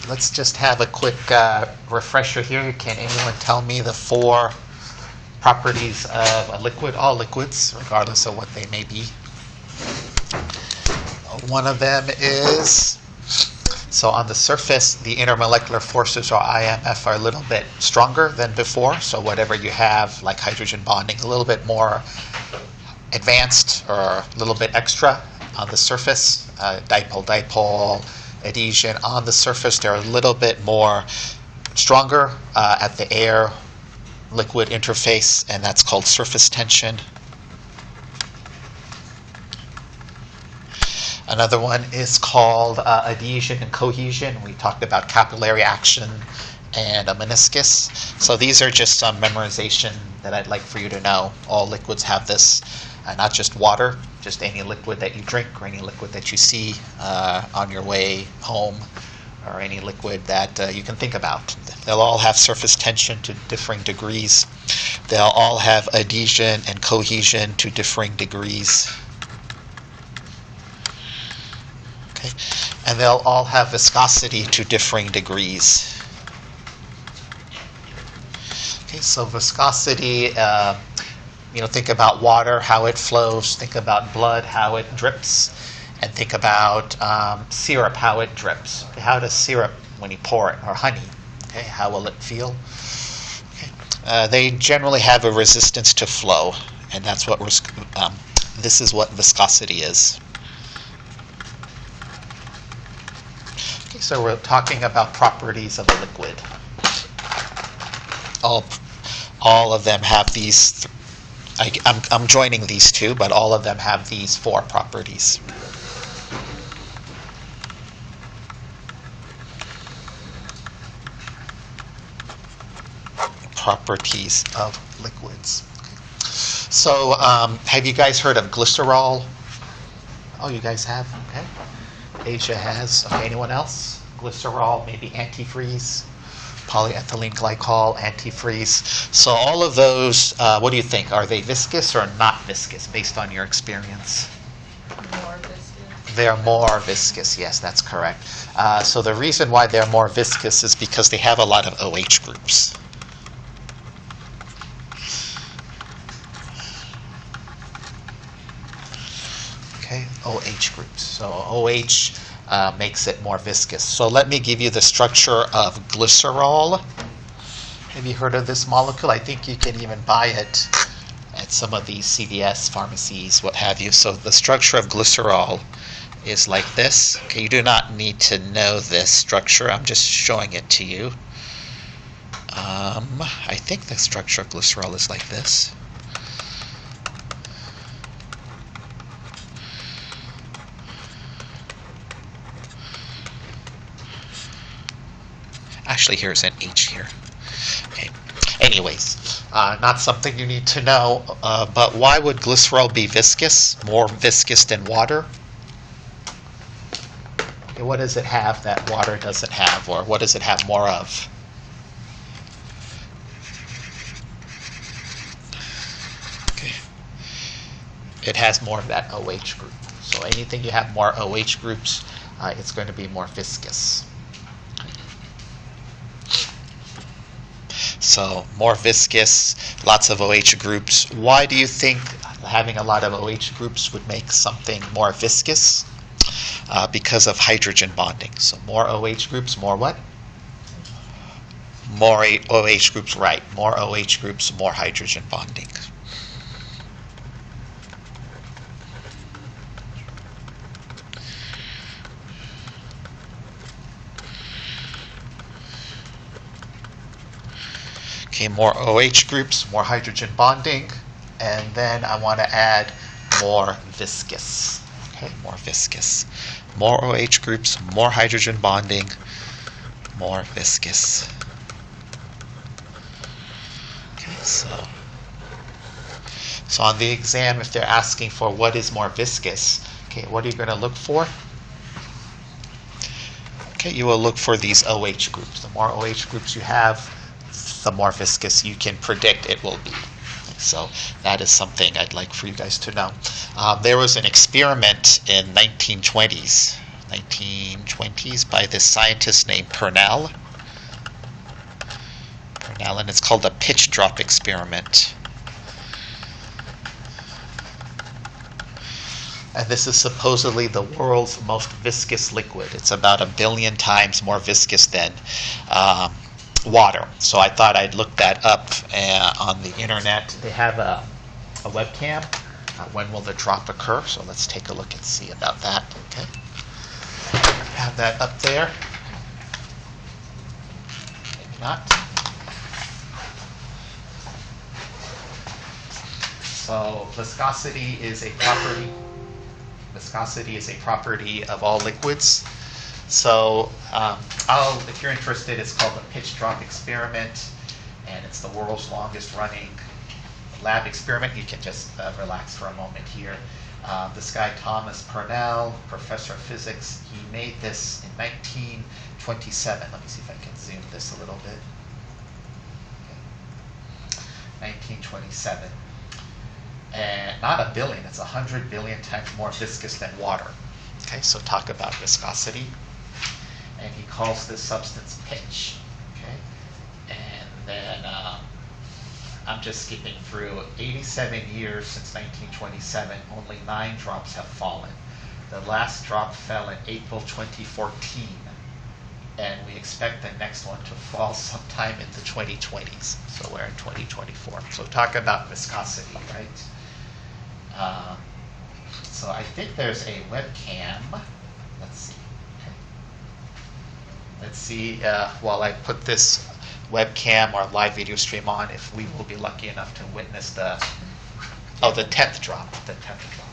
let's just have a quick refresher here. Can anyone tell me the 4 properties of a liquid? All liquids, regardless of what they may be. One of them is, so on the surface, the intermolecular forces, or IMF, are a little bit stronger than before. So whatever you have, like hydrogen bonding, a little bit more advanced or a little bit extra on the surface. Dipole, adhesion. On the surface, they're a little bit more stronger at the air-liquid interface, and that's called surface tension. Another one is called adhesion and cohesion. We talked about capillary action and a meniscus. So these are just some memorization that I'd like for you to know. All liquids have this, not just water, just any liquid that you drink or any liquid that you see on your way home, or any liquid that you can think about. They'll all have surface tension to differing degrees. They'll all have adhesion and cohesion to differing degrees. Okay. And they'll all have viscosity to differing degrees. Okay, so viscosity, think about water, how it flows. Think about blood, how it drips. And think about syrup, how it drips. How does syrup, when you pour it, or honey, okay, how will it feel? Okay. They generally have a resistance to flow, and that's what this is what viscosity is. Okay, so we're talking about properties of a liquid. All of them have these. I'm joining these 2, but all of them have these 4 properties. Properties of liquids. Okay. So, have you guys heard of glycerol? Oh, you guys have? Okay. Asia has. Okay, anyone else? Glycerol, maybe antifreeze, polyethylene glycol, antifreeze. So all of those, what do you think? Are they viscous or not viscous, based on your experience? More viscous. They're more viscous, yes, that's correct. So the reason why they're more viscous is because they have a lot of OH groups. Okay, OH groups. So OH makes it more viscous. So let me give you the structure of glycerol. Have you heard of this molecule? I think you can even buy it at some of these CVS pharmacies, what have you. So the structure of glycerol is like this. Okay, you do not need to know this structure. I'm just showing it to you. I think the structure of glycerol is like this. Actually, here's an H here. Okay. Anyways, not something you need to know, but why would glycerol be viscous, more viscous than water? Okay, what does it have that water doesn't have, or what does it have more of? Okay. It has more of that OH group. So anything you have more OH groups, it's going to be more viscous. So more viscous, lots of OH groups. Why do you think having a lot of OH groups would make something more viscous? Because of hydrogen bonding. So more OH groups, more what? More OH groups, right. More OH groups, more hydrogen bonding. Okay, more OH groups, more hydrogen bonding, and then I want to add more viscous. Okay, more viscous. More OH groups, more hydrogen bonding, more viscous. Okay, so on the exam, if they're asking for what is more viscous, okay, what are you going to look for? Okay, you will look for these OH groups. The more OH groups you have, the more viscous you can predict it will be. So that is something I'd like for you guys to know. There was an experiment in 1920s 1920s, by this scientist named Purnell. And it's called the pitch drop experiment. And this is supposedly the world's most viscous liquid. It's about 1 billion times more viscous than water. So I thought I'd look that up on the internet. They have a webcam. When will the drop occur? So let's take a look and see about that. Okay. Have that up there. Maybe not. So viscosity is a property. Viscosity is a property of all liquids. So if you're interested, it's called the pitch drop experiment, and it's the world's longest running lab experiment. You can just relax for a moment here. This guy, Thomas Purnell, professor of physics, he made this in 1927. Let me see if I can zoom this a little bit. Okay. 1927. And not 1 billion, it's 100 billion times more viscous than water. Okay, so talk about viscosity. And he calls this substance pitch. Okay, and then I'm just skipping through. 87 years since 1927, only 9 drops have fallen. The last drop fell in April 2014, and we expect the next one to fall sometime in the 2020s. So we're in 2024. So talk about viscosity, right? So I think there's a webcam. Let's see. Okay. Let's see while I put this webcam or live video stream on, if we will be lucky enough to witness the 10th drop. The 10th drop.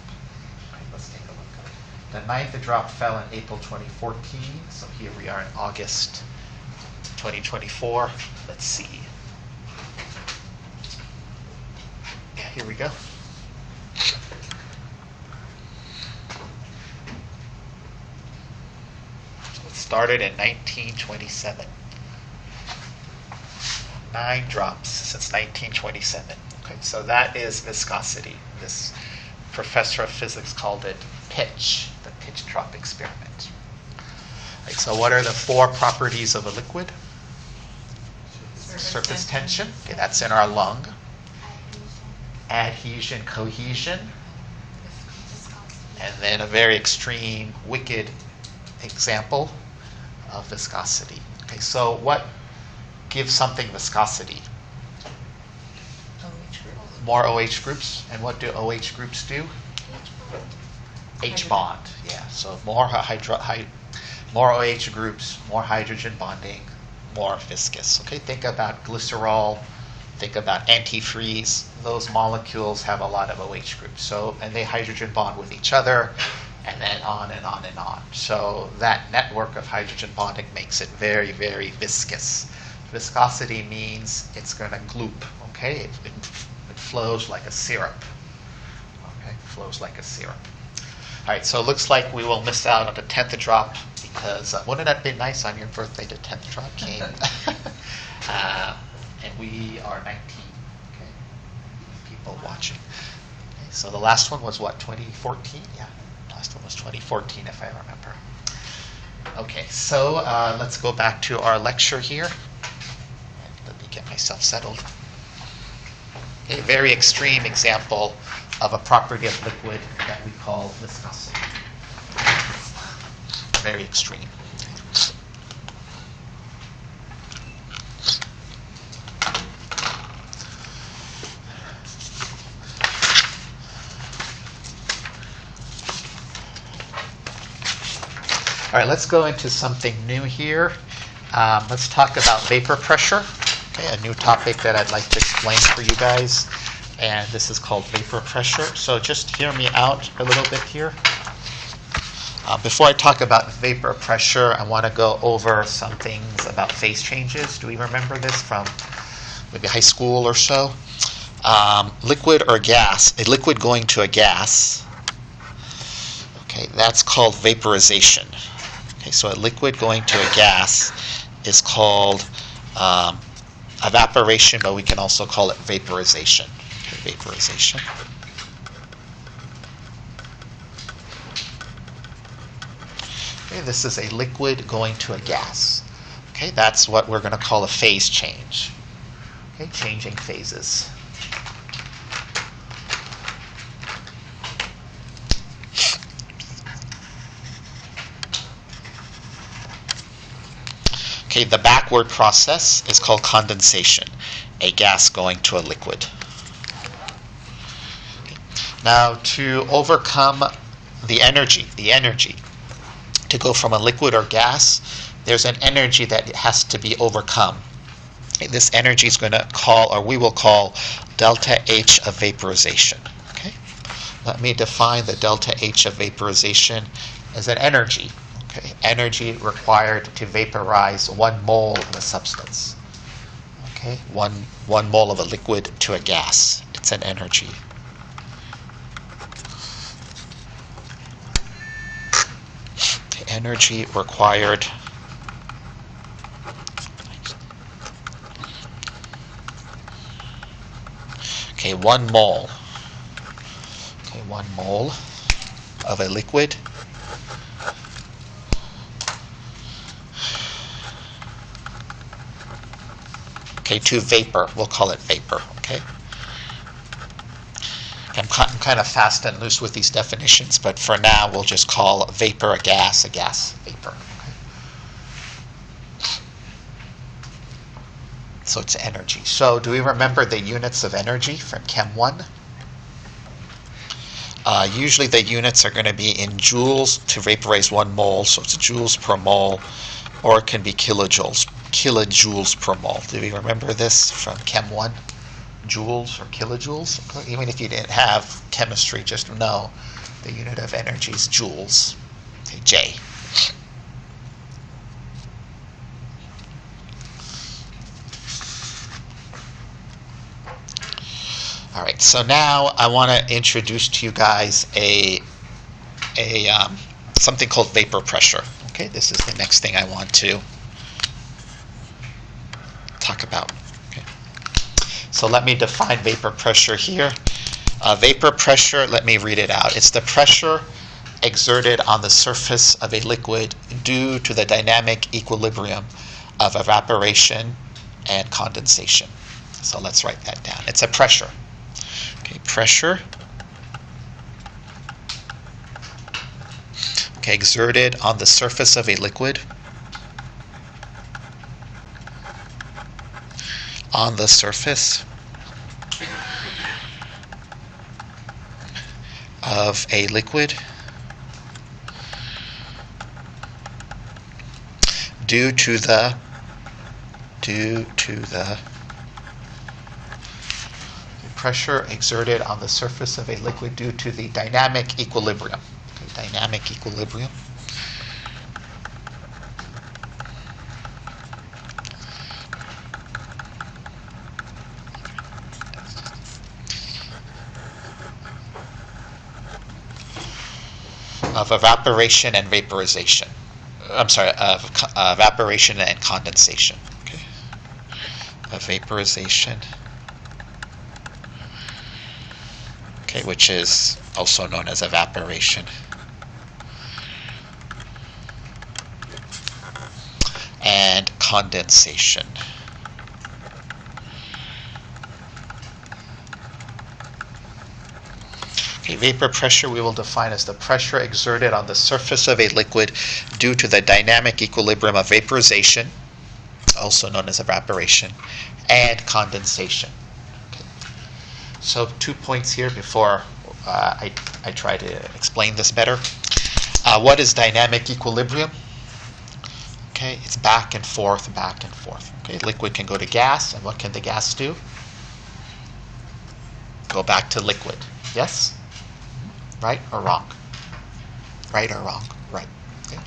Okay, let's take a look. The 9th drop fell in April 2014. So here we are in August 2024. Let's see. Yeah, here we go. Started in 1927. 9 drops since 1927. Okay, so that is viscosity. This professor of physics called it pitch, the pitch drop experiment. Right, so what are the 4 properties of a liquid? Surface tension. Okay, that's in our lung. Adhesion, cohesion. And then a very extreme, wicked example of viscosity. Okay, so what gives something viscosity? OH groups. More OH groups. And what do OH groups do? H bond. Yeah, so more OH groups, more hydrogen bonding, more viscous. Okay, think about glycerol, think about antifreeze. Those molecules have a lot of OH groups. So, and they hydrogen bond with each other, and then on and on and on. So that network of hydrogen bonding makes it very, very viscous. Viscosity means it's going to gloop, okay? It flows like a syrup, okay? Flows like a syrup. All right, so it looks like we will miss out on the 10th drop because wouldn't that be nice on your birthday, the 10th drop came? And we are 19, okay? People watching. Okay, so the last one was what, 2014? Yeah. Last one was 2014, if I remember. Okay, so let's go back to our lecture here. Let me get myself settled. A very extreme example of a property of liquid that we call viscosity. Very extreme. All right, let's go into something new here. Let's talk about vapor pressure, okay, a new topic that I'd like to explain for you guys. And this is called vapor pressure. So just hear me out a little bit here. Before I talk about vapor pressure, I want to go over some things about phase changes. Do we remember this from maybe high school or so? Liquid or gas, a liquid going to a gas, okay, that's called vaporization. Okay, so a liquid going to a gas is called evaporation, but we can also call it vaporization. Okay, vaporization. Okay, this is a liquid going to a gas. Okay, that's what we're going to call a phase change. Okay, changing phases. Okay, the backward process is called condensation, a gas going to a liquid. Okay. Now, to overcome the energy, to go from a liquid or gas, there's an energy that has to be overcome. Okay, this energy is going to call, or we will call, delta H of vaporization. Okay, let me define the delta H of vaporization as an energy. Okay, energy required to vaporize 1 mole of a substance. Okay, one mole of a liquid to a gas. It's an energy. The energy required okay, 1 mole. Okay, 1 mole of a liquid to vapor. We'll call it vapor. Okay. I'm kind of fast and loose with these definitions, but for now we'll just call vapor a gas vapor. Okay. So it's energy. So do we remember the units of energy from Chem 1? Usually the units are going to be in joules to vaporize 1 mole, so it's joules per mole, or it can be kilojoules per mole. Do we remember this from Chem 1? Joules or kilojoules? Even if you didn't have chemistry, just know the unit of energy is joules. Okay, J. All right, so now I want to introduce to you guys a something called vapor pressure. Okay, this is the next thing I want to talk about. Okay. So let me define vapor pressure here. Vapor pressure, let me read it out. It's the pressure exerted on the surface of a liquid due to the dynamic equilibrium of evaporation and condensation. So let's write that down. It's a pressure. Okay, pressure exerted on the surface of a liquid due to the pressure exerted on the surface of a liquid due to the dynamic equilibrium. Okay, dynamic equilibrium. Of evaporation and vaporization. I'm sorry, of evaporation and condensation. Okay. Of vaporization. Okay, which is also known as evaporation. And condensation. Okay, vapor pressure we will define as the pressure exerted on the surface of a liquid due to the dynamic equilibrium of vaporization, also known as evaporation, and condensation. Okay. So 2 points here before I try to explain this better. What is dynamic equilibrium? Okay, it's back and forth, back and forth. Okay, liquid can go to gas, and what can the gas do? Go back to liquid. Yes? Right or wrong? Right or wrong? Right. Okay.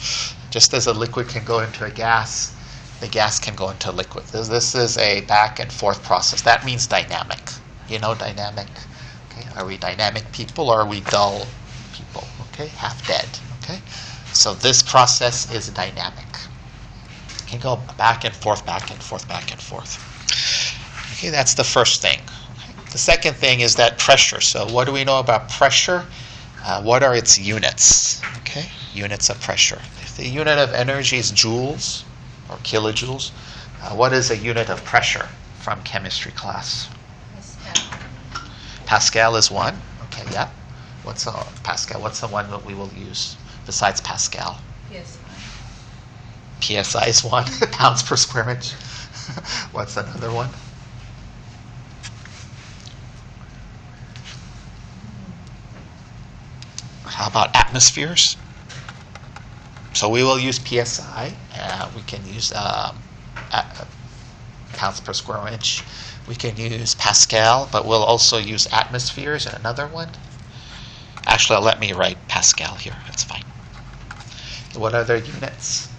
Just as a liquid can go into a gas, the gas can go into liquid. This is a back and forth process. That means dynamic. You know dynamic? Okay. Are we dynamic people or are we dull people? Okay. Half dead. Okay. So this process is dynamic. It can go back and forth, back and forth, back and forth. Okay. That's the first thing. Okay. The second thing is that pressure. So what do we know about pressure? What are its units? Okay. units of pressure. If the unit of energy is joules or kilojoules, what is a unit of pressure from chemistry class? Pascal. Pascal is one. Okay, yeah. What's Pascal? What's the one that we will use besides Pascal? PSI. PSI is one. Pounds per square inch. What's another one? How about atmospheres? So we will use PSI. We can use pounds per square inch. We can use Pascal, but we'll also use atmospheres and another one. Actually, let me write Pascal here. That's fine. What other units?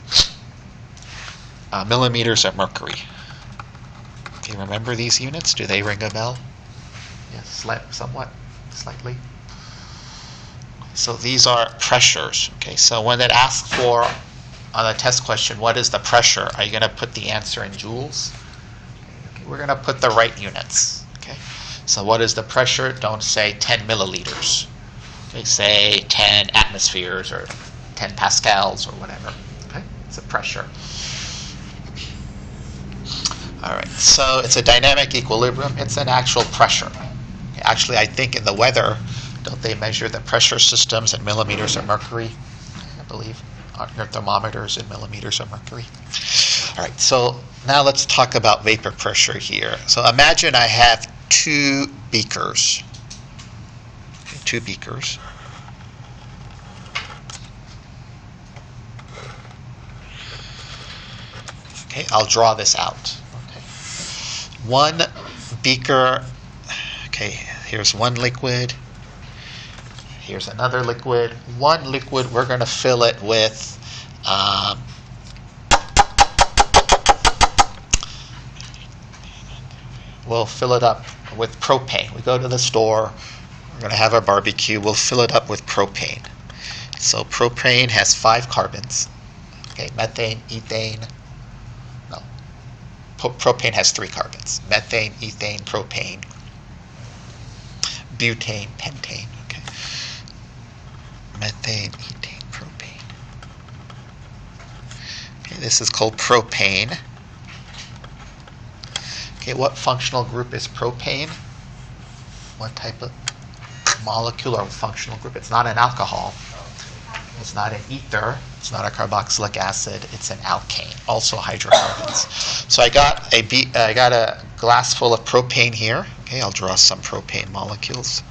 Millimeters of mercury. Do you remember these units? Do they ring a bell? Yes, somewhat, slightly. So these are pressures. Okay, so when it asks for on a test question, what is the pressure? Are you going to put the answer in joules? Okay, we're going to put the right units. Okay, so what is the pressure? Don't say 10 milliliters. Okay, say 10 atmospheres or 10 pascals or whatever. Okay, it's a pressure. All right, so it's a dynamic equilibrium. It's an actual pressure. Actually, I think in the weather, don't they measure the pressure systems in millimeters of mercury? I believe your thermometers in millimeters of mercury. All right, so now let's talk about vapor pressure here. So imagine I have two beakers. Two beakers. Okay, I'll draw this out. Okay. One beaker, okay, here's one liquid. Here's another liquid. One liquid, we're going to fill it with we'll fill it up with propane. We go to the store, we're going to have a barbecue, we'll fill it up with propane. So propane has 5 carbons. Okay, methane, ethane. No. Propane has 3 carbons. Methane, ethane, propane. Butane, pentane. Okay. Methane, ethane, propane. Okay, this is called propane. Okay, what functional group is propane? What type of molecule or functional group? It's not an alcohol. It's not an ether. It's not a carboxylic acid. It's an alkane, also hydrocarbons. So I got a glass full of propane here. Okay, I'll draw some propane molecules.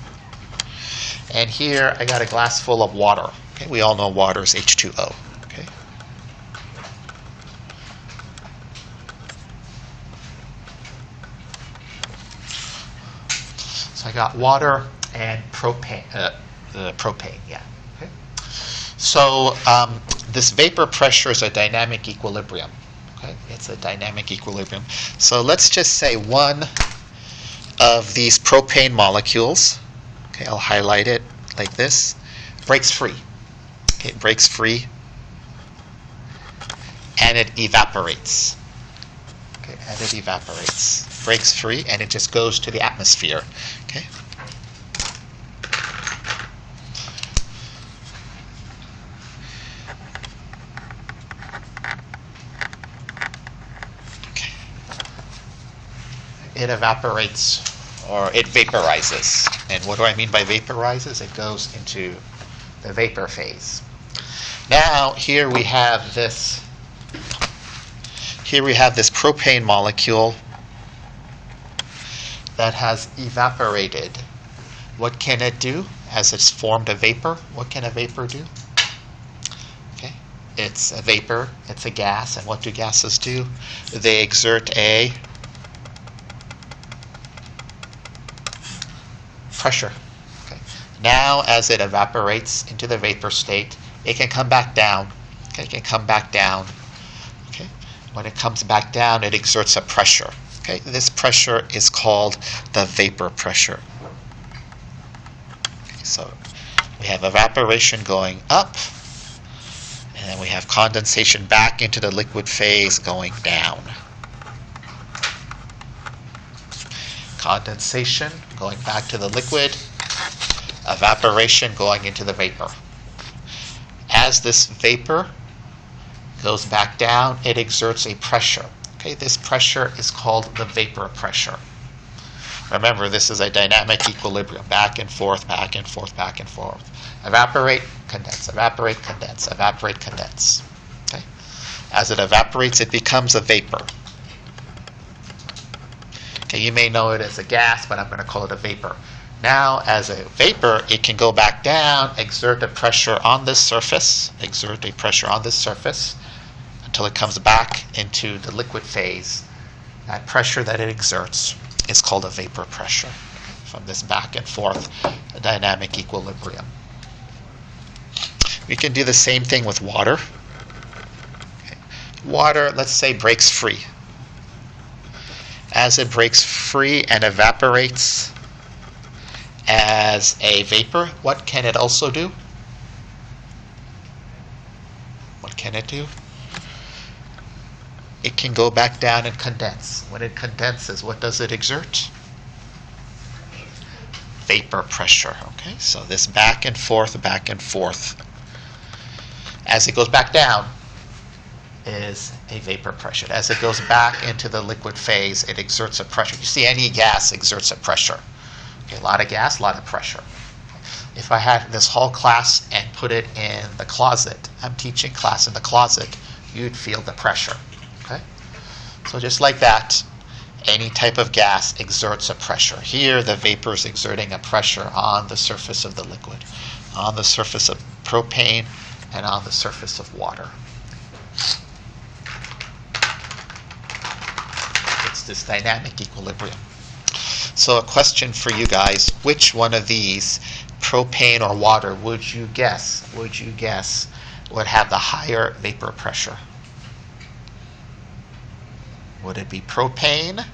And here I got a glass full of water. Okay, we all know water is H2O. Okay. So I got water and propane. Propane, yeah. Okay. So this vapor pressure is a dynamic equilibrium. Okay, it's a dynamic equilibrium. So let's just say one of these propane molecules. Okay, I'll highlight it like this. Breaks free. Okay, it breaks free, and it evaporates. Okay, and it evaporates. Breaks free, and it just goes to the atmosphere. Okay. It evaporates, or it vaporizes. And what do I mean by vaporizes? It goes into the vapor phase. Now here we have this propane molecule that has evaporated. What can it do as it's formed a vapor? What can a vapor do? Okay, it's a vapor, it's a gas, and what do gases do? They exert a pressure. Okay. Now, as it evaporates into the vapor state, it can come back down. Okay, it can come back down. Okay. When it comes back down, it exerts a pressure. Okay. This pressure is called the vapor pressure. Okay. So we have evaporation going up, and then we have condensation back into the liquid phase going down. Condensation going back to the liquid, evaporation going into the vapor. as this vapor goes back down, it exerts a pressure. Okay, this pressure is called the vapor pressure. Remember, this is a dynamic equilibrium, back and forth, back and forth, back and forth. Evaporate, condense, evaporate, condense, evaporate, condense. Okay? As it evaporates, it becomes a vapor. Okay, you may know it as a gas, but I'm going to call it a vapor. Now, as a vapor, it can go back down, exert a pressure on this surface, exert a pressure on this surface, until it comes back into the liquid phase. That pressure that it exerts is called a vapor pressure from this back and forth dynamic equilibrium. We can do the same thing with water. Okay. Water, let's say, breaks free. As it breaks free and evaporates as a vapor, what can it also do? What can it do? It can go back down and condense. When it condenses, what does it exert? Vapor pressure. Okay, so this back and forth, back and forth. As it goes back down is a vapor pressure. As it goes back into the liquid phase, it exerts a pressure. You see, any gas exerts a pressure. Okay, a lot of gas, a lot of pressure. If I had this whole class and put it in the closet, I'm teaching class in the closet, you'd feel the pressure. Okay? So just like that, any type of gas exerts a pressure. Here, the vapor is exerting a pressure on the surface of the liquid, on the surface of propane, and on the surface of water. It's this dynamic equilibrium. So a question for you guys, which one of these, propane or water, would you guess would have the higher vapor pressure? Would it be propane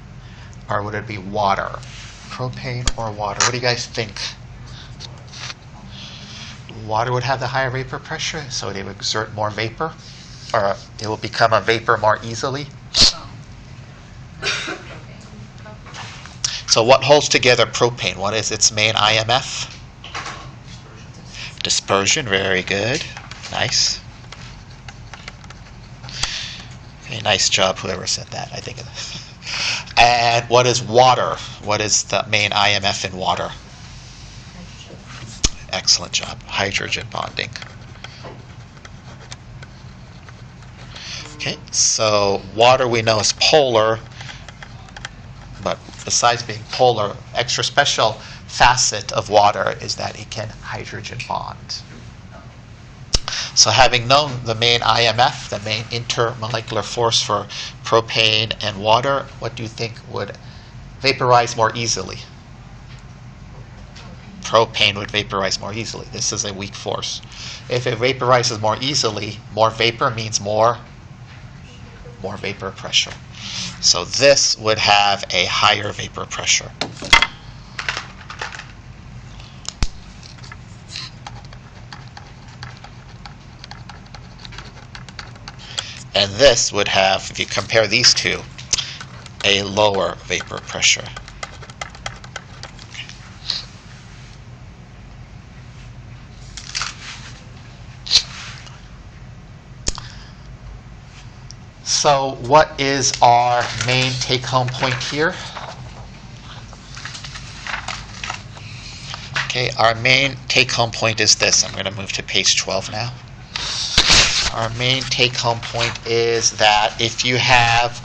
or would it be water? Propane or water? What do you guys think? Water would have the higher vapor pressure, so it would exert more vapor, or it will become a vapor more easily. So what holds together propane? What is its main IMF? Dispersion. Very good. Nice. Okay, nice job, whoever said that. I think. And what is water? What is the main IMF in water? Excellent job. Hydrogen bonding. Okay, so water we know is polar, but besides being polar, extra special facet of water is that it can hydrogen bond. So having known the main IMF, the main intermolecular force for propane and water, what do you think would vaporize more easily? Propane would vaporize more easily. This is a weak force. If it vaporizes more easily, more vapor means more vapor pressure. So this would have a higher vapor pressure. And this would have, if you compare these two, a lower vapor pressure. So what is our main take-home point here? Okay, our main take-home point is this. I'm going to move to page 12 now. Our main take-home point is that if you have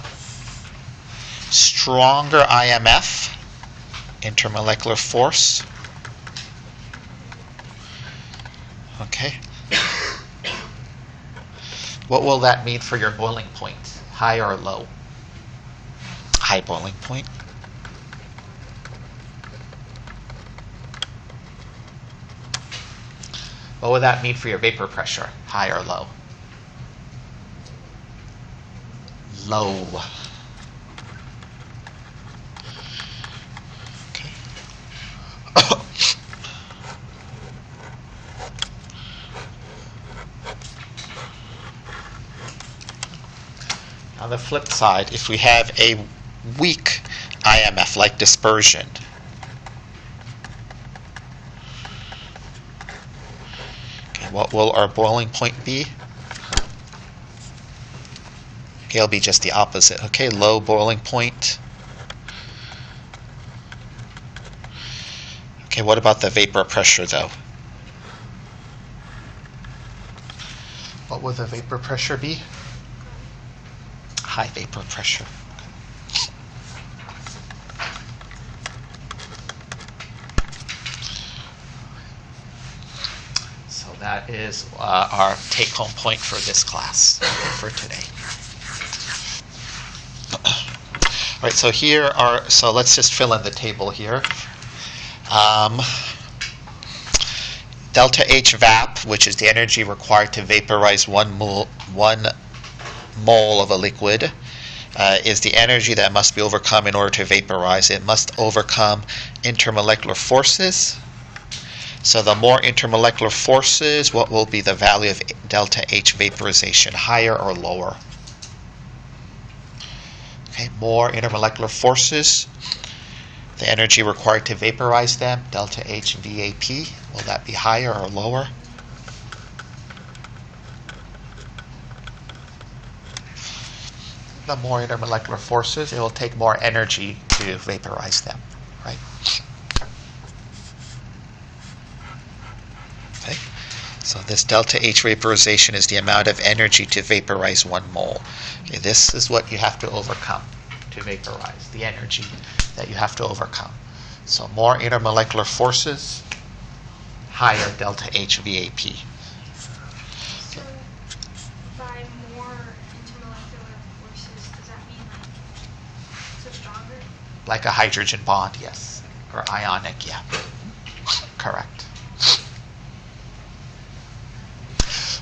stronger IMF, intermolecular force, okay, what will that mean for your boiling point? High or low? High boiling point. What would that mean for your vapor pressure? High or low? Low. Okay. On the flip side, if we have a weak IMF like dispersion, okay, what will our boiling point be? Okay, it'll be just the opposite. Okay, low boiling point. Okay, what about the vapor pressure though? What will the vapor pressure be? High vapor pressure. So that is our take-home point for this class for today. All right, so so let's just fill in the table here. Delta H vap, which is the energy required to vaporize one mole of a liquid, is the energy that must be overcome in order to vaporize. It must overcome intermolecular forces. So the more intermolecular forces, what will be the value of delta H vaporization, higher or lower? Okay, more intermolecular forces, the energy required to vaporize them, delta H VAP, will that be higher or lower? The more intermolecular forces, it will take more energy to vaporize them, right? Okay, so this delta H vaporization is the amount of energy to vaporize 1 mole. Okay, this is what you have to overcome to vaporize, the energy that you have to overcome. So more intermolecular forces, higher delta H VAP. So by more intermolecular forces, does that mean so stronger? Like a hydrogen bond, yes. Or ionic, yeah. Correct.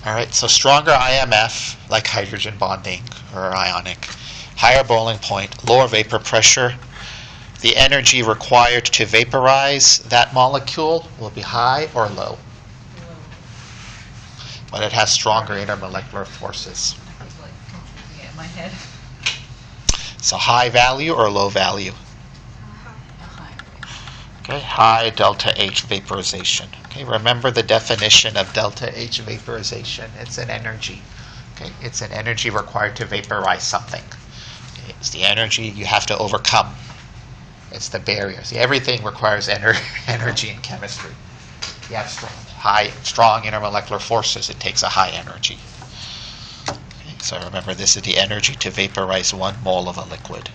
All right, so stronger IMF, like hydrogen bonding or ionic. Higher boiling point, lower vapor pressure. The energy required to vaporize that molecule will be high or low. But it has stronger intermolecular forces. I was like confusing it in my head. So high value or low value? A higher rate. Okay, high delta H vaporization. Okay, remember the definition of delta H vaporization. It's an energy. Okay, it's an energy required to vaporize something. Okay, it's the energy you have to overcome. It's the barrier. See, everything requires energy in chemistry. You have strong intermolecular forces. It takes a high energy. Okay, so remember, this is the energy to vaporize 1 mole of a liquid.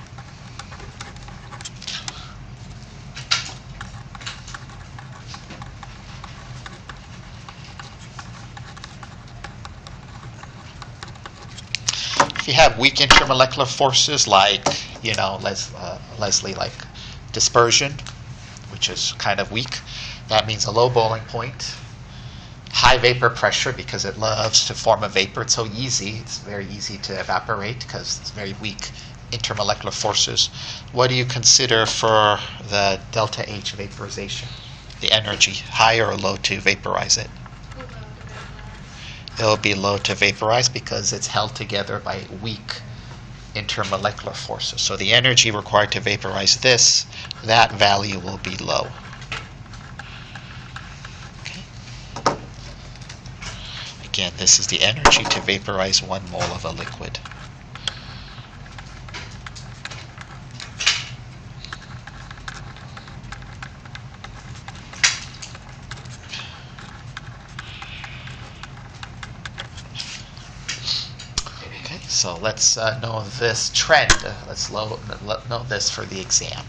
If you have weak intermolecular forces, like, Leslie, like dispersion, which is kind of weak, that means a low boiling point, high vapor pressure because it loves to form a vapor. It's so easy. It's very easy to evaporate because it's very weak intermolecular forces. What do you consider for the delta H vaporization? The energy, higher or low to vaporize it? It'll be low to vaporize because it's held together by weak intermolecular forces. So the energy required to vaporize that value will be low. Okay. Again, this is the energy to vaporize 1 mole of a liquid. So let's know this trend. Let's know this for the exam.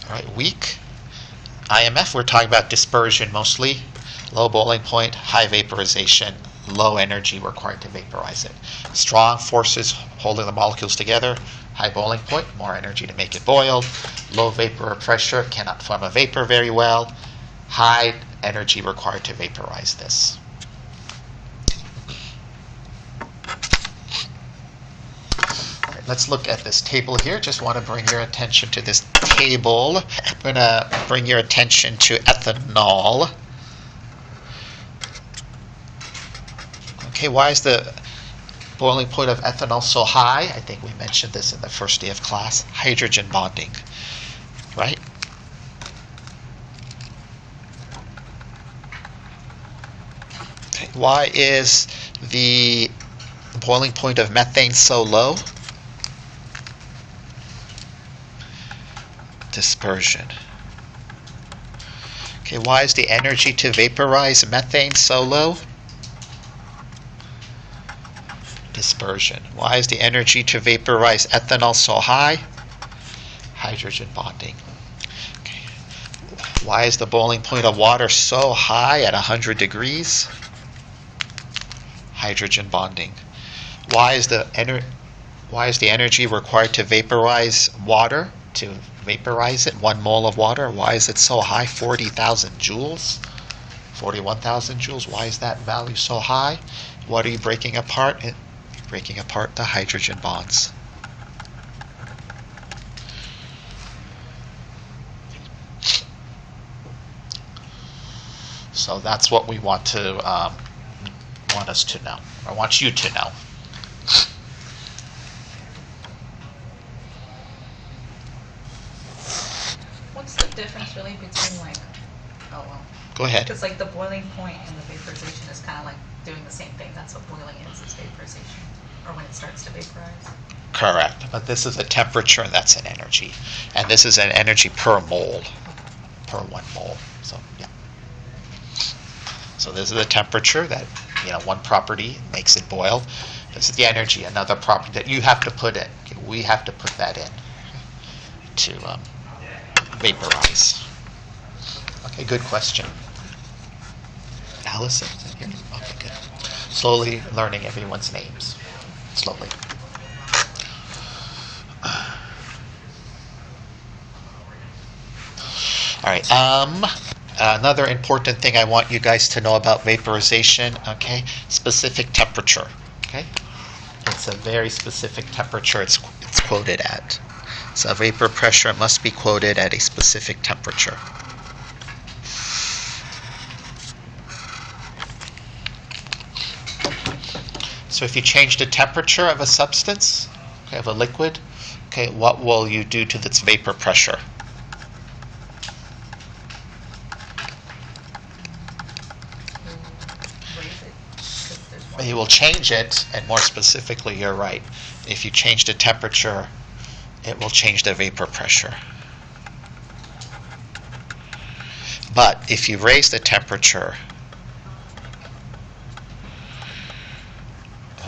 All right, weak IMF, we're talking about dispersion mostly. Low boiling point, high vaporization, low energy required to vaporize it. Strong forces holding the molecules together, high boiling point, more energy to make it boil. Low vapor pressure, cannot form a vapor very well. High energy required to vaporize this. Let's look at this table here. Just want to bring your attention to this table. I'm going to bring your attention to ethanol. Okay, why is the boiling point of ethanol so high? I think we mentioned this in the first day of class. Hydrogen bonding, right? Okay, why is the boiling point of methane so low? Dispersion. Okay, why is the energy to vaporize methane so low? Dispersion. Why is the energy to vaporize ethanol so high? Hydrogen bonding. Okay. Why is the boiling point of water so high at 100 degrees? Hydrogen bonding. Why is the energy required to vaporize water, to vaporize it, 1 mole of water? Why is it so high? 40,000 joules? 41,000 joules? Why is that value so high? What are you breaking apart? Breaking apart the hydrogen bonds. So that's what we want us to know. I want you to know. What's the difference really between Go ahead. because like the boiling point and the vaporization is kind of like doing the same thing. That's what boiling is vaporization, or when it starts to vaporize. Correct. But this is a temperature and that's an energy. And this is an energy per mole, per 1 mole. So, yeah. So this is the temperature that, one property makes it boil. This is the energy, another property that you have to put in. Okay, we have to put that in to vaporize. Okay, good question. Allison, is that here? Okay, good. Slowly learning everyone's names. Slowly. All right. Another important thing I want you guys to know about vaporization. Okay, specific temperature. Okay, it's a very specific temperature. It's quoted at. So vapor pressure must be quoted at a specific temperature. So if you change the temperature of a substance, okay, of a liquid, okay, what will you do to its vapor pressure? Raise it because there's more. You will change it, and more specifically, you're right. If you change the temperature, it will change the vapor pressure. But if you raise the temperature,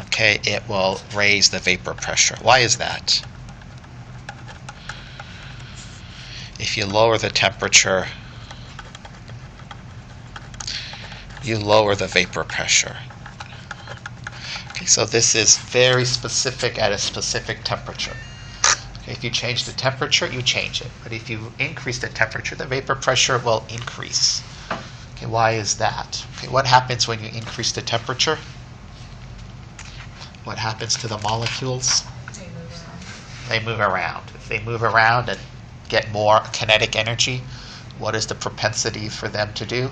okay, it will raise the vapor pressure. Why is that? If you lower the temperature, you lower the vapor pressure. Okay, so this is very specific at a specific temperature. Okay, if you change the temperature, you change it. But if you increase the temperature, the vapor pressure will increase. Okay, why is that? Okay, what happens when you increase the temperature? What happens to the molecules? They move around. They move around. If they move around and get more kinetic energy, what is the propensity for them to do?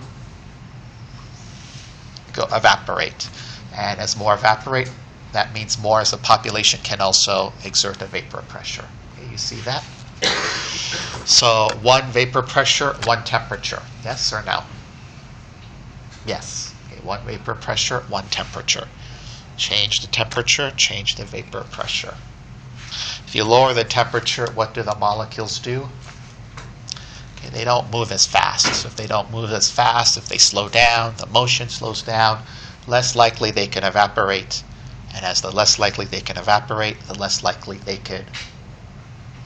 Go evaporate. And as more evaporate, that means more as the population can also exert a vapor pressure. Okay, you see that? So 1 vapor pressure, 1 temperature. Yes or no? Yes. Okay, 1 vapor pressure, 1 temperature. Change the temperature, change the vapor pressure. If you lower the temperature, what do the molecules do? Okay, they don't move as fast. So if they don't move as fast, if they slow down, the motion slows down, less likely they can evaporate. And as the less likely they can evaporate, the less likely they could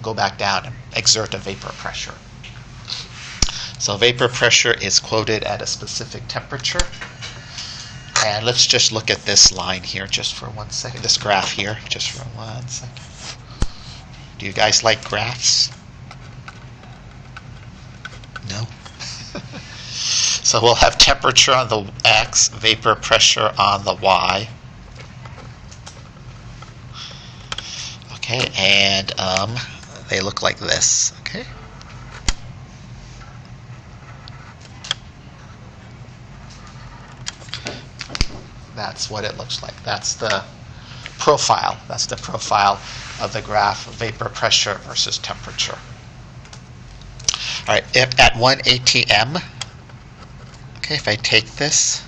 go back down and exert a vapor pressure. So vapor pressure is quoted at a specific temperature. And let's just look at this line here just for 1 second. This graph here, just for 1 second. Do you guys like graphs? No? So we'll have temperature on the X, vapor pressure on the Y. Okay, and they look like this. Okay. That's what it looks like. That's the profile. That's the profile of the graph, vapor pressure versus temperature. All right, if at 1 atm, okay, if I take this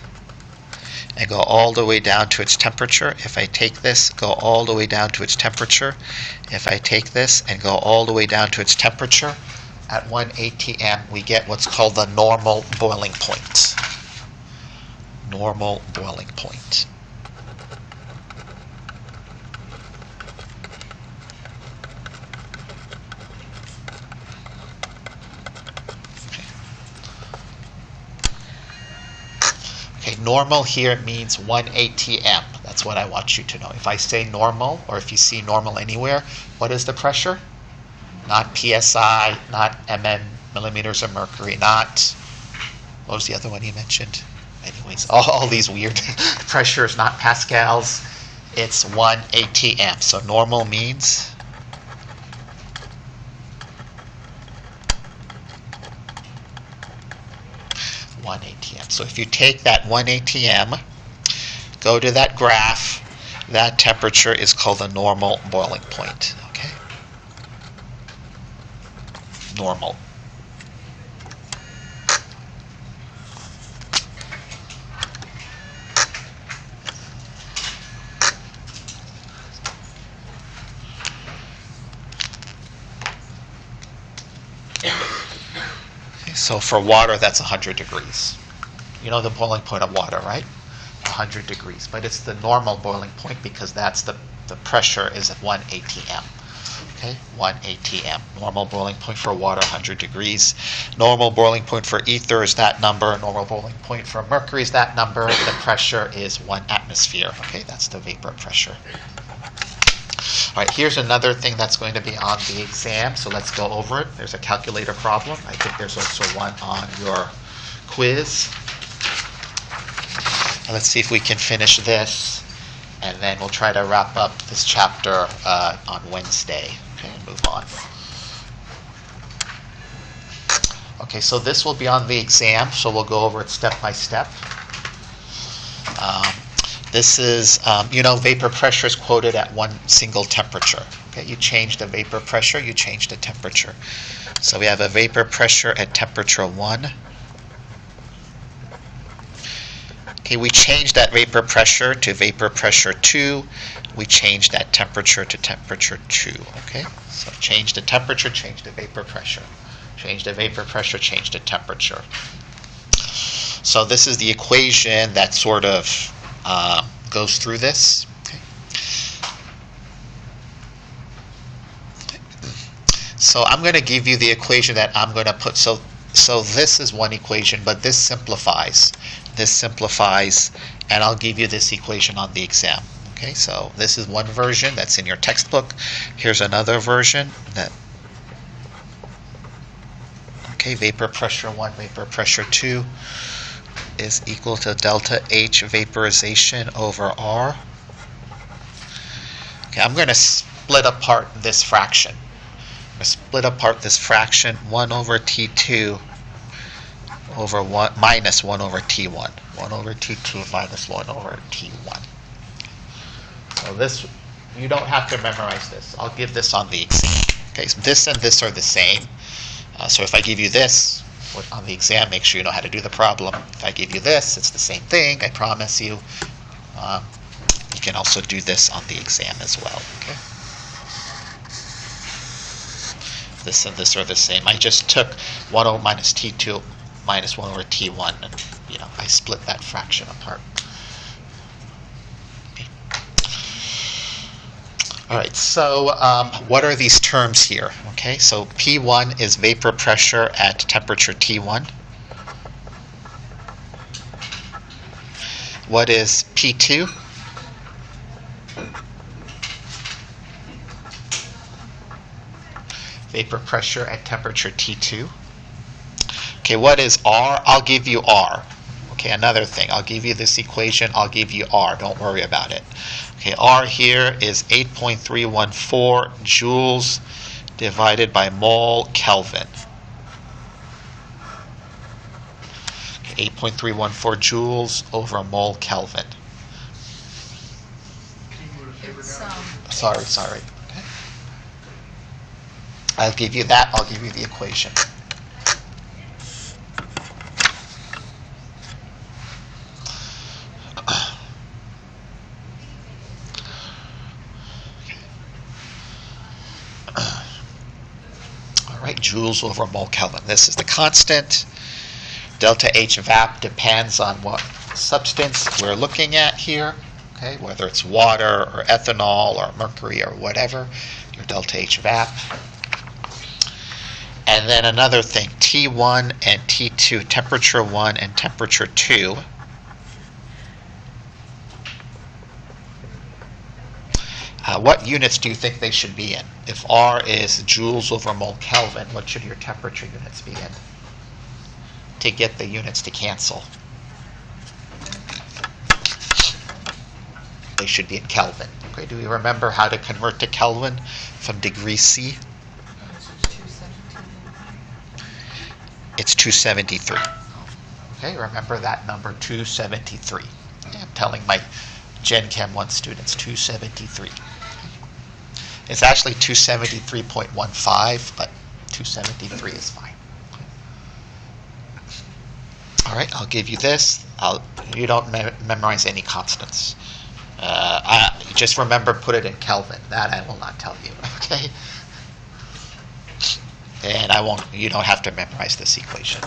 and go all the way down to its temperature. If I take this, go all the way down to its temperature. If I take this and go all the way down to its temperature, at 1 atm, we get what's called the normal boiling point. Normal boiling point. Okay, normal here means 1 atm. That's what I want you to know. If I say normal, or if you see normal anywhere, what is the pressure? Not psi, not mm, millimeters of mercury, not, what was the other one you mentioned? Anyways, all these weird pressures, not pascals. It's 1 atm. So normal means 1 atm. So if you take that 1 atm, go to that graph, that temperature is called the normal boiling point. Okay? Normal. So for water, that's 100 degrees. You know the boiling point of water, right? 100 degrees. But it's the normal boiling point because that's the pressure is at 1 atm. Okay, 1 atm. Normal boiling point for water, 100 degrees. Normal boiling point for ether is that number. Normal boiling point for mercury is that number. The pressure is 1 atmosphere. Okay, that's the vapor pressure. All right, here's another thing that's going to be on the exam, so let's go over it. There's a calculator problem. I think there's also one on your quiz. Let's see if we can finish this, and then we'll try to wrap up this chapter on Wednesday. Okay, move on. Okay, so this will be on the exam, so we'll go over it step by step. This is, vapor pressure is quoted at one single temperature. Okay, you change the vapor pressure, you change the temperature. So we have a vapor pressure at temperature 1. Okay, we change that vapor pressure to vapor pressure 2. We change that temperature to temperature 2. Okay, so change the temperature, change the vapor pressure. Change the vapor pressure, change the temperature. So this is the equation that sort of goes through this. Okay. So I'm going to give you the equation that I'm going to put. So this is one equation, but this simplifies. This simplifies, and I'll give you this equation on the exam. Okay, so this is one version that's in your textbook. Here's another version that. Okay, vapor pressure 1, vapor pressure 2 is equal to delta H vaporization over R. Okay, I'm going to split apart this fraction. I'm going to split apart this fraction 1 over T2 over 1 minus 1 over T1. 1 over T2 minus 1 over T1. So this, you don't have to memorize this. I'll give this on the exam. Okay, so this and this are the same. So if I give you this on the exam, make sure you know how to do the problem. If I give you this, it's the same thing, I promise you. You can also do this on the exam as well. Okay. This and this are the same. I just took 1 over minus T2 minus 1 over T1, and I split that fraction apart. All right, so what are these terms here? Okay, so P1 is vapor pressure at temperature T1. What is P2? Vapor pressure at temperature T2. Okay, what is R? I'll give you R. Okay, another thing, I'll give you this equation, I'll give you R, don't worry about it. Okay, R here is 8.314 joules divided by mole Kelvin. Okay, 8.314 joules over mole Kelvin. Sorry. Okay. I'll give you that, I'll give you the equation. joules over mole Kelvin. This is the constant. Delta H vap depends on what substance we're looking at here, okay, whether it's water or ethanol or mercury or whatever, your delta H vap. And then another thing, T1 and T2, temperature 1 and temperature 2. What units do you think they should be in? If R is joules over mole Kelvin, what should your temperature units be in? To get the units to cancel. They should be in Kelvin. Okay, do we remember how to convert to Kelvin from degree C? It's 273. Okay, remember that number, 273. Okay, I'm telling my Gen Chem 1 students, 273. It's actually 273.15, but 273 is fine. All right, I'll give you this. You don't memorize any constants. Just remember, put it in Kelvin. That I will not tell you, okay? And I won't. You don't have to memorize this equation.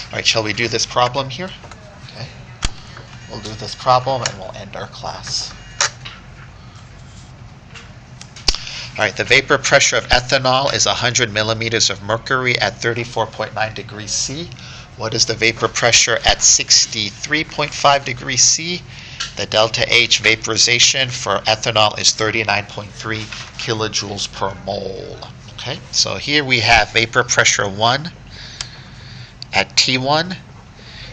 All right, shall we do this problem here? Okay. We'll do this problem and we'll end our class. All right, the vapor pressure of ethanol is 100 millimeters of mercury at 34.9 degrees C. What is the vapor pressure at 63.5 degrees C? The delta H vaporization for ethanol is 39.3 kilojoules per mole. Okay, so here we have vapor pressure 1 at T1.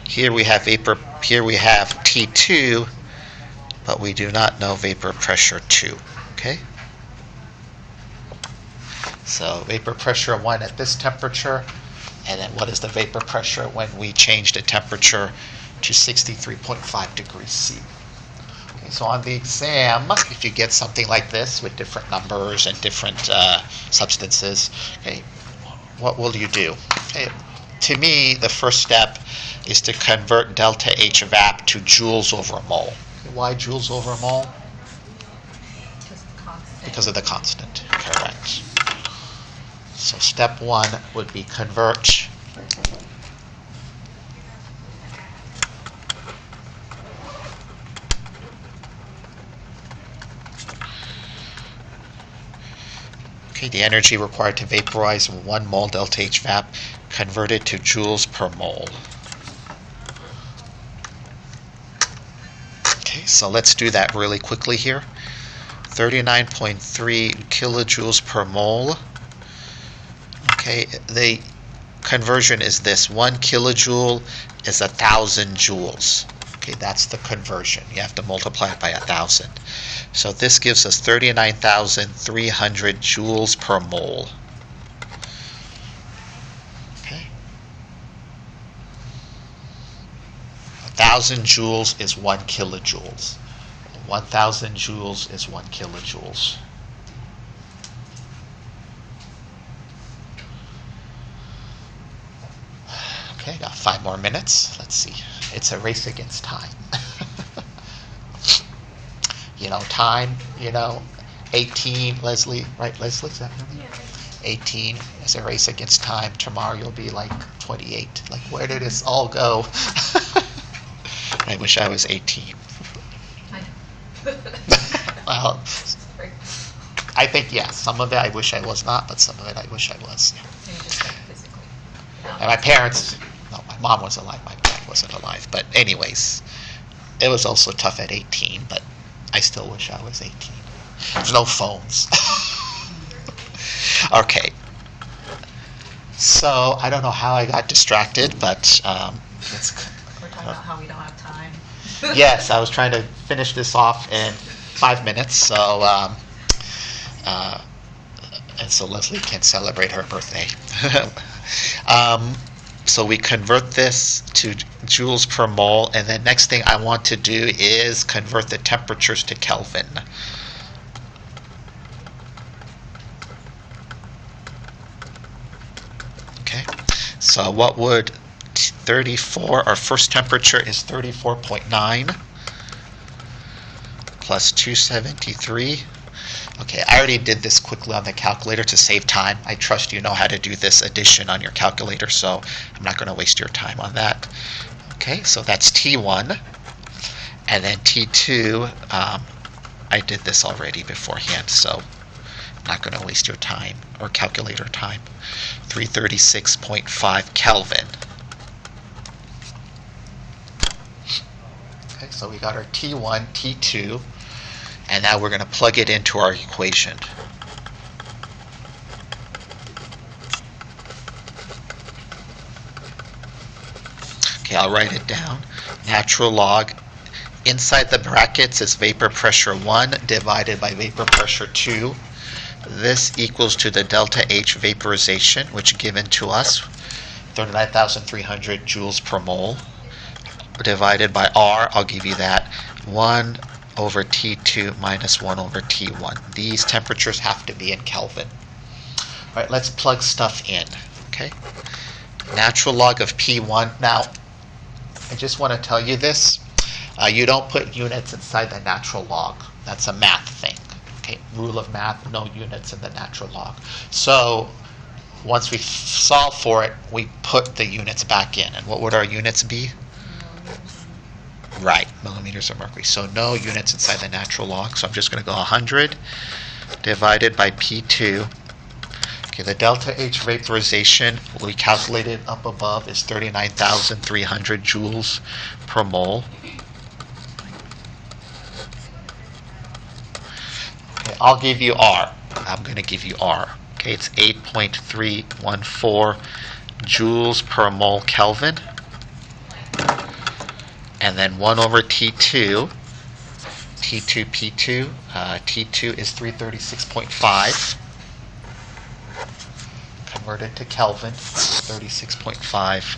Here we have T2, but we do not know vapor pressure 2. Okay? So vapor pressure 1 at this temperature, and then what is the vapor pressure when we change the temperature to 63.5 degrees C? Okay, so on the exam, if you get something like this with different numbers and different substances, okay, what will you do? Okay, to me, the first step is to convert delta H vap to joules over a mole. Okay, why joules over a mole? Because of the constant. Correct. So step 1 would be convert the energy required to vaporize 1 mole delta H vap converted to joules per mole. Okay, so let's do that really quickly here. 39.3 kilojoules per mole. Okay, the conversion is this. 1 kilojoule is 1,000 joules. Okay, that's the conversion. You have to multiply it by 1,000. So this gives us 39,300 joules per mole. Okay. 1,000 joules is 1 kilojoules. 1,000 joules is 1 kilojoules. Okay, got 5 more minutes. Let's see. It's a race against time. Time, 18, Leslie, right? Leslie, is that her name? Yeah. 18 is a race against time. Tomorrow you'll be like 28. Like, where did this all go? I wish I was 18. I know. Well, I think, yes, some of it I wish I was not, but some of it I wish I was. Maybe just like physically. And my parents, no, my mom was alive, my dad wasn't alive. But anyways, it was also tough at 18, but I still wish I was 18. There's no phones. Okay. So I don't know how I got distracted, but We're talking about how we don't have time. yes, I was trying to finish this off in 5 minutes. So and so Leslie can celebrate her birthday. So we convert this to joules per mole, and the next thing I want to do is convert the temperatures to Kelvin. Okay, so what would 34, our first temperature is 34.9 plus 273. Okay, I already did this quickly on the calculator to save time. I trust you know how to do this addition on your calculator, so I'm not going to waste your time on that. Okay, so that's T1. And then T2, I did this already beforehand, so I'm not going to waste your time or calculator time. 336.5 Kelvin. Okay, so we got our T1, T2, and now we're going to plug it into our equation. Okay, I'll write it down. Natural log. Inside the brackets is vapor pressure 1 divided by vapor pressure 2. This equals to the delta H vaporization, which given to us, 39,300 joules per mole, divided by R, I'll give you that, 1 over T2 minus 1 over T1. These temperatures have to be in Kelvin. All right, let's plug stuff in, okay? Natural log of P1. Now, I just want to tell you this. You don't put units inside the natural log. That's a math thing. Okay, rule of math, no units in the natural log. So once we solve for it, we put the units back in. And what would our units be? Right, millimeters of mercury. So no units inside the natural log. So I'm just going to go 100 divided by P2. Okay, the delta H vaporization we calculated up above is 39,300 joules per mole. Okay, I'll give you R. I'm going to give you R. Okay, it's 8.314 joules per mole Kelvin. And then 1 over T2, T2P2, T2 is 336.5. Convert it to Kelvin, 36.5.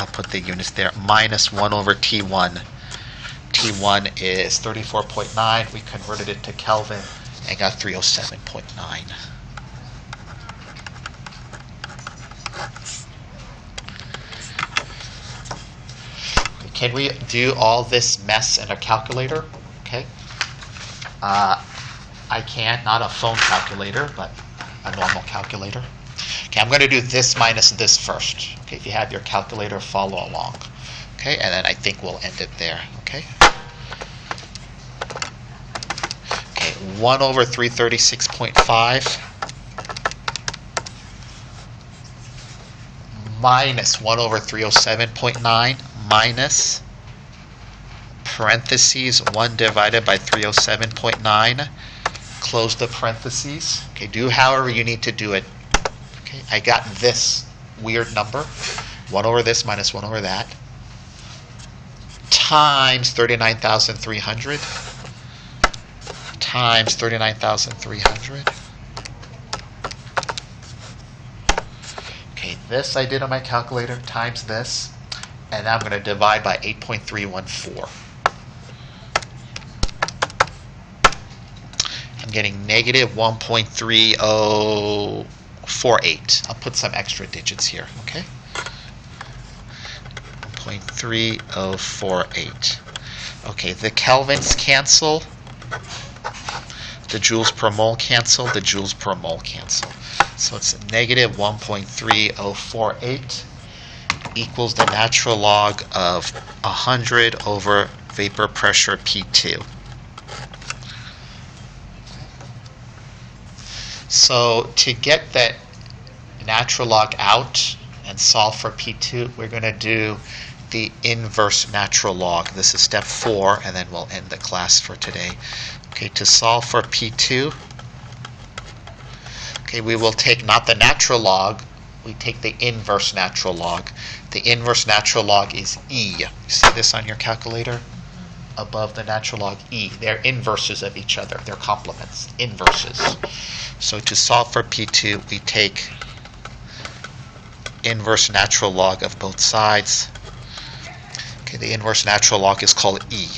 I'll put the units there, minus 1 over T1. T1 is 34.9. We converted it to Kelvin and got 307.9. Can we do all this mess in a calculator? Okay. I can't, not a phone calculator, but a normal calculator. Okay, I'm going to do this minus this first. Okay, if you have your calculator, follow along. Okay, and then I think we'll end it there. Okay. Okay, 1 over 336.5 minus 1 over 307.9 minus parentheses 1 divided by 307.9. Close the parentheses. Okay, do however you need to do it. Okay, I got this weird number. 1 over this minus 1 over that. Times 39,300. Times 39,300. Okay, this I did on my calculator times this. And now I'm going to divide by 8.314. I'm getting negative 1.3048. I'll put some extra digits here, okay? 1.3048. Okay, the kelvins cancel. The joules per mole cancel. The joules per mole cancel. So it's negative 1.3048 equals the natural log of 100 over vapor pressure P2. So to get that natural log out and solve for P2, we're going to do the inverse natural log. This is step 4, and then we'll end the class for today. Okay, to solve for P2, okay, we will take not the natural log, we take the inverse natural log. The inverse natural log is E. You see this on your calculator? Above the natural log E. They're inverses of each other. They're complements, inverses. So to solve for P2, we take inverse natural log of both sides. Okay, the inverse natural log is called E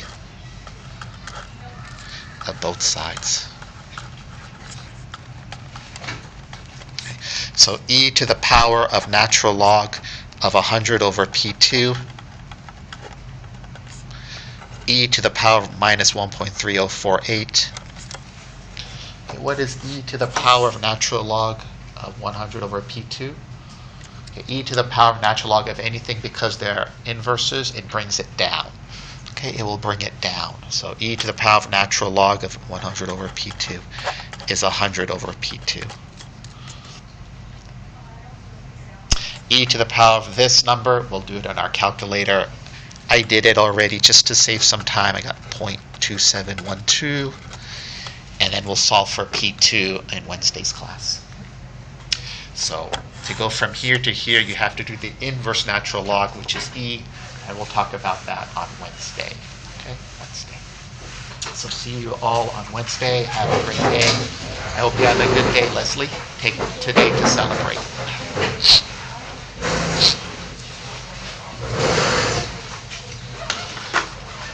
of both sides. So e to the power of natural log of 100 over p2, e to the power of minus 1.3048. Okay, what is e to the power of natural log of 100 over p2? Okay, e to the power of natural log of anything, because they're inverses, it brings it down. Okay, it will bring it down. So e to the power of natural log of 100 over p2 is 100 over p2. E to the power of this number, we'll do it on our calculator. I did it already just to save some time. I got 0.2712. And then we'll solve for P2 in Wednesday's class. So to go from here to here, you have to do the inverse natural log, which is E, and we'll talk about that on Wednesday. Okay, Wednesday. So see you all on Wednesday. Have a great day. I hope you have a good day, Leslie. Take today to celebrate.